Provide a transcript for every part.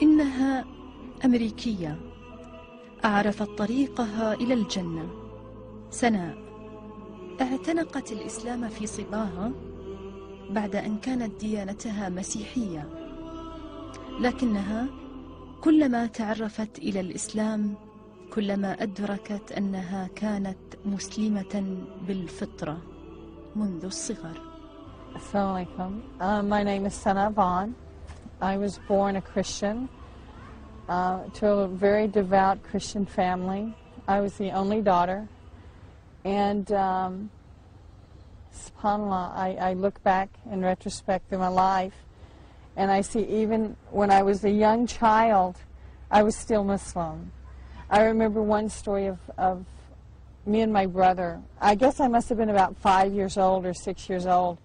إنها أمريكية عرفت طريقها إلى الجنة. سناء اعتنقت الإسلام في صباها بعد أن كانت ديانتها مسيحية، لكنها كلما تعرفت إلى الإسلام كلما أدركت أنها كانت مسلمة بالفطرة منذ الصغر. Assalamu alaikum. My name is Sana Vaughn. I was born a Christian to a very devout Christian family. I was the only daughter. And subhanAllah, I look back in retrospect through my life, and I see even when I was a young child, I was still Muslim. I remember one story of me and my brother. I guess I must have been about 5 years old or 6 years old.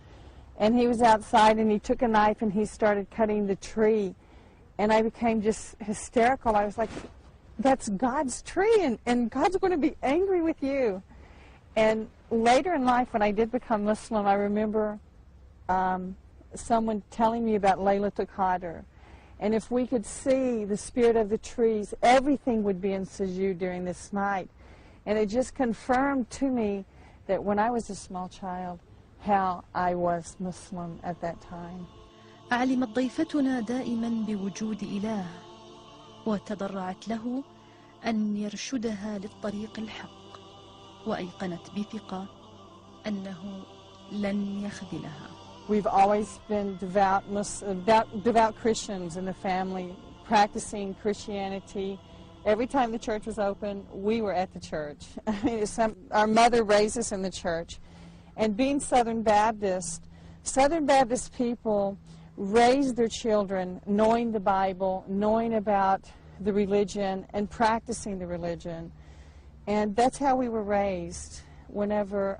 And he was outside and he took a knife and he started cutting the tree. And I became just hysterical. I was like, that's God's tree and God's going to be angry with you. And later in life when I did become Muslim, I remember someone telling me about Laylatul Qadr. And if we could see the spirit of the trees, everything would be in sujood during this night. And it just confirmed to me that when I was a small child, how I was Muslim at that time. علمت ضيفتنا دائما بوجود إله، وتضرعت له أن يرشدها للطريق الحق، وأيقنت بثقة أنه لن يخذلها. We've always been devout Christians in the family, practicing Christianity. Every time the church was open, we were at the church. Our mother raised us in the church. And being Southern Baptist people raise their children knowing the Bible, knowing about the religion, and practicing the religion. And that's how we were raised. Whenever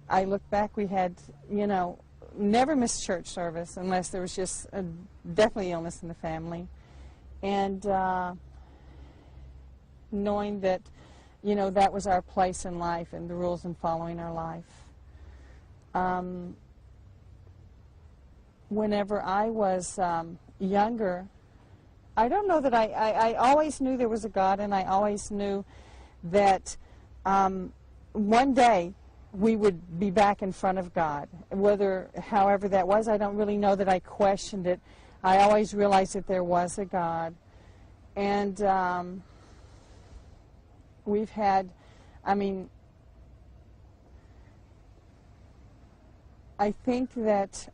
I look back, we had, never missed church service unless there was just definitely illness in the family. And knowing that, that was our place in life and the rules in following our life. Whenever I was younger, I don't know that I always knew there was a God, and I always knew that one day we would be back in front of God. However that was, I don't really know that I questioned it. I always realized that there was a God. And we've had, I think that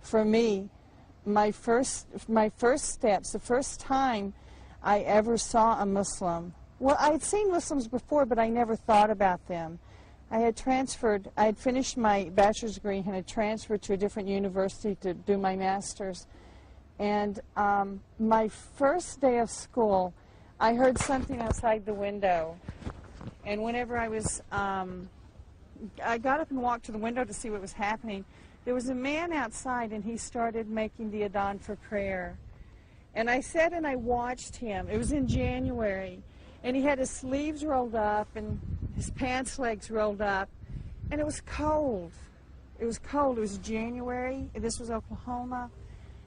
for me, my first steps, the first time I ever saw a Muslim, well, I had seen Muslims before, but I never thought about them. I had finished my bachelor's degree and had transferred to a different university to do my master's. And my first day of school, I heard something outside the window. And whenever I got up and walked to the window to see what was happening, there was a man outside, and he started making the adhan for prayer. And I sat and I watched him. It was in January. And he had his sleeves rolled up and his pants legs rolled up. And it was cold. It was cold. It was January. This was Oklahoma.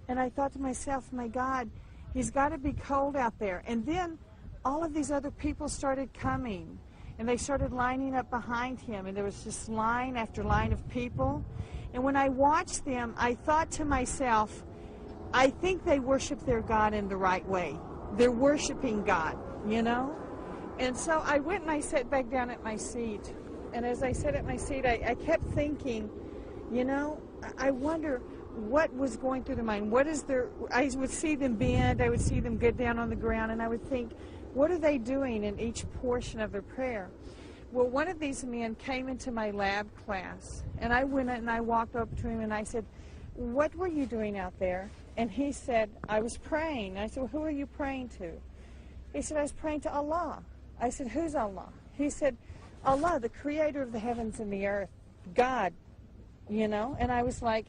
And I thought to myself, my God, he's got to be cold out there. And then all of these other people started coming. And they started lining up behind him. And there was just line after line of people. And when I watched them, I thought to myself, I think they worship their God in the right way. They're worshiping God, And so I went and I sat back down at my seat. And as I sat at my seat, I kept thinking, I wonder what was going through their mind. I would see them bend, I would see them get down on the ground, and I would think, what are they doing in each portion of their prayer? Well, one of these men came into my lab class, and I went and I walked up to him and I said, what were you doing out there? And he said, I was praying. I said, well, who are you praying to? He said, I was praying to Allah. I said, who's Allah? He said, Allah, the creator of the heavens and the earth, God, And I was like,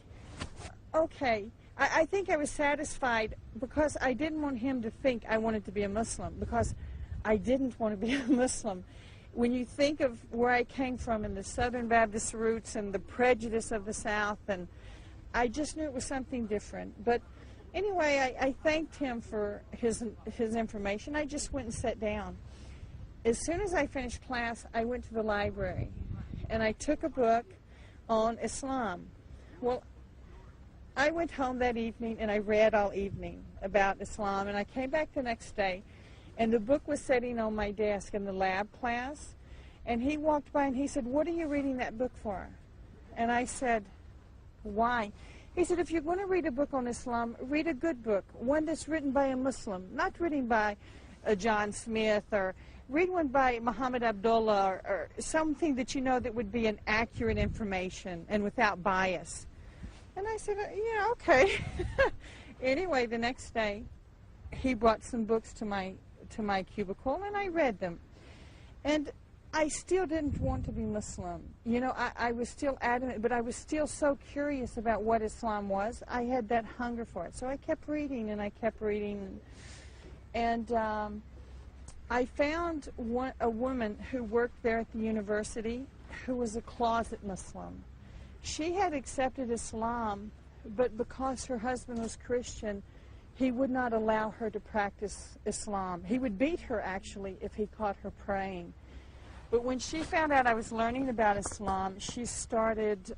okay. I think I was satisfied because I didn't want him to think I wanted to be a Muslim, because I didn't want to be a Muslim. When you think of where I came from and the Southern Baptist roots and the prejudice of the South and I just knew it was something different. But anyway, I thanked him for his information. I just went and sat down. As soon as I finished class, I went to the library, and I took a book on Islam. Well, I went home that evening, and I read all evening about Islam, and I came back the next day, and the book was sitting on my desk in the lab class, and he walked by, and he said, "What are you reading that book for?" And I said, "Why?" He said, "If you're going to read a book on Islam, read a good book, one that's written by a Muslim, not written by John Smith, or read one by Muhammad Abdullah, or something that you know that would be an accurate information and without bias." And I said, "Yeah, okay." Anyway, the next day, he brought some books to my cubicle, and I read them. And I still didn't want to be Muslim. You know, I was still adamant, but I was still so curious about what Islam was. I had that hunger for it. So I kept reading, and I kept reading. And I found a woman who worked there at the university who was a closet Muslim. She had accepted Islam, but because her husband was Christian, he would not allow her to practice Islam. He would beat her, actually, if he caught her praying. But when she found out I was learning about Islam, she started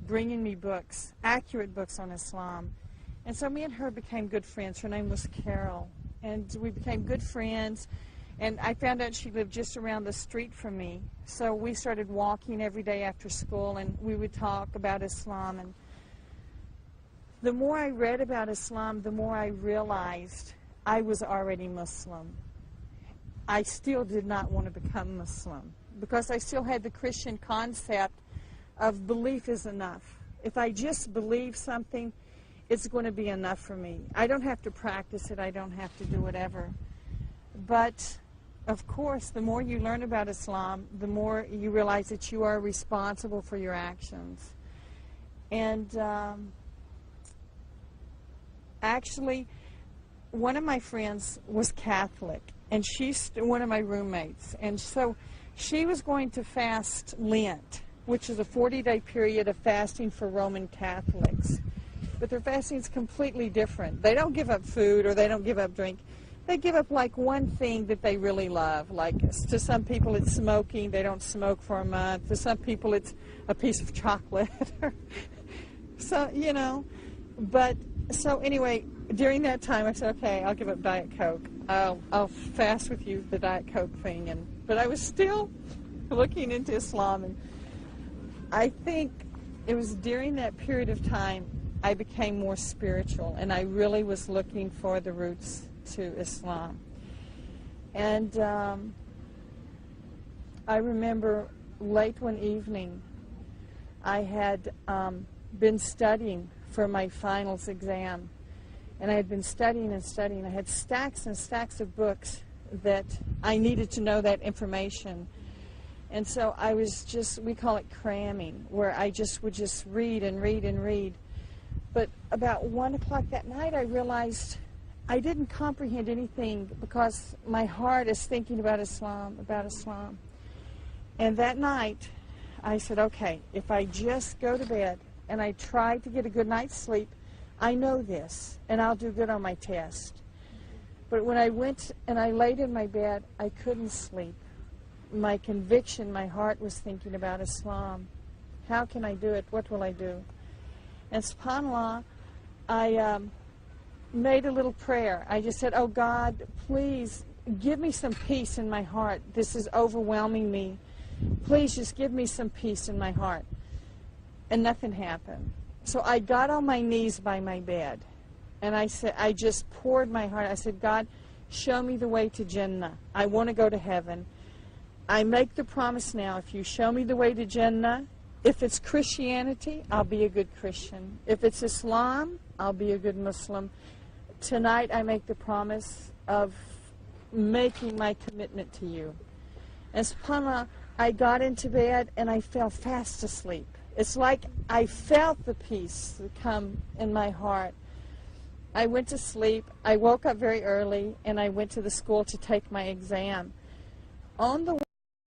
bringing me books, accurate books on Islam. And so me and her became good friends. Her name was Carol. And we became good friends. And I found out she lived just around the street from me. So we started walking every day after school, and we would talk about Islam. And the more I read about Islam, the more I realized I was already Muslim. I still did not want to become Muslim because I still had the Christian concept of belief is enough. If I just believe something, it's going to be enough for me. I don't have to practice it. I don't have to do whatever. But, of course, the more you learn about Islam, the more you realize that you are responsible for your actions. And actually, one of my friends was Catholic, and she's one of my roommates. And so she was going to fast Lent, which is a 40-day period of fasting for Roman Catholics. But their fasting is completely different. They don't give up food or they don't give up drink. They give up like one thing that they really love. Like to some people it's smoking. They don't smoke for a month. To some people it's a piece of chocolate. So, you know. But, so anyway, during that time I said, okay, I'll give up Diet Coke. I'll fast with you the Diet Coke thing. But I was still looking into Islam. And I think it was during that period of time I became more spiritual, and I really was looking for the roots to Islam. And I remember late one evening, I had been studying for my finals exam, and I had been studying and studying. I had stacks and stacks of books that I needed to know that information. And so I was just, we call it cramming, where I just would just read and read and read. But about 1 o'clock that night, I realized I didn't comprehend anything because my heart is thinking about Islam, And that night, I said, okay, if I just go to bed and I try to get a good night's sleep, I know this, and I'll do good on my test. But when I went and I laid in my bed, I couldn't sleep. My conviction, my heart was thinking about Islam. How can I do it? What will I do? And subhanAllah, I made a little prayer. I just said, oh God, please give me some peace in my heart. This is overwhelming me. Please just give me some peace in my heart. And nothing happened. So I got on my knees by my bed, and I said, I just poured my heart. I said, God, show me the way to Jannah. I want to go to heaven. I make the promise now, if you show me the way to Jannah, if it's Christianity, I'll be a good Christian. If it's Islam, I'll be a good Muslim. Tonight I make the promise of making my commitment to you. And subhanAllah, I got into bed and I fell fast asleep. It's like I felt the peace come in my heart. I went to sleep. I woke up very early and I went to the school to take my exam. On the